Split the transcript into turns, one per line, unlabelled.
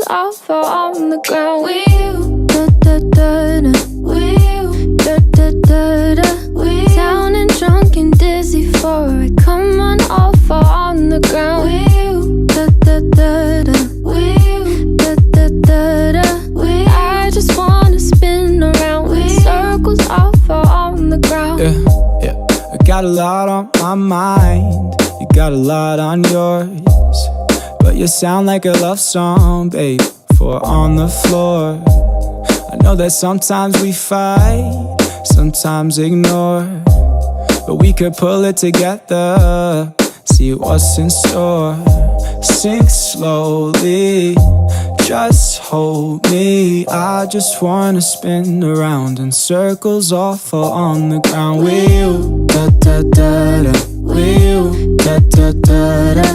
I fall on the ground with you. Da da da da. With you. Da da da da. With you. Down and drunk and dizzy for it. Come on, I'll fall on the ground with you. Da da da da. With you. Da da da da. With you. I just wanna spin around with circles. I'll fall on the ground.
Yeah, yeah. I got a lot on my mind. You got a lot on yours. But you sound like a love song, babe, for on the floor. I know that sometimes we fight, sometimes ignore, but we could pull it together, see what's in store. Sink slowly, just hold me. I just wanna spin around in circles, all fall on the ground with you. Da da da da, with you. Da da da da.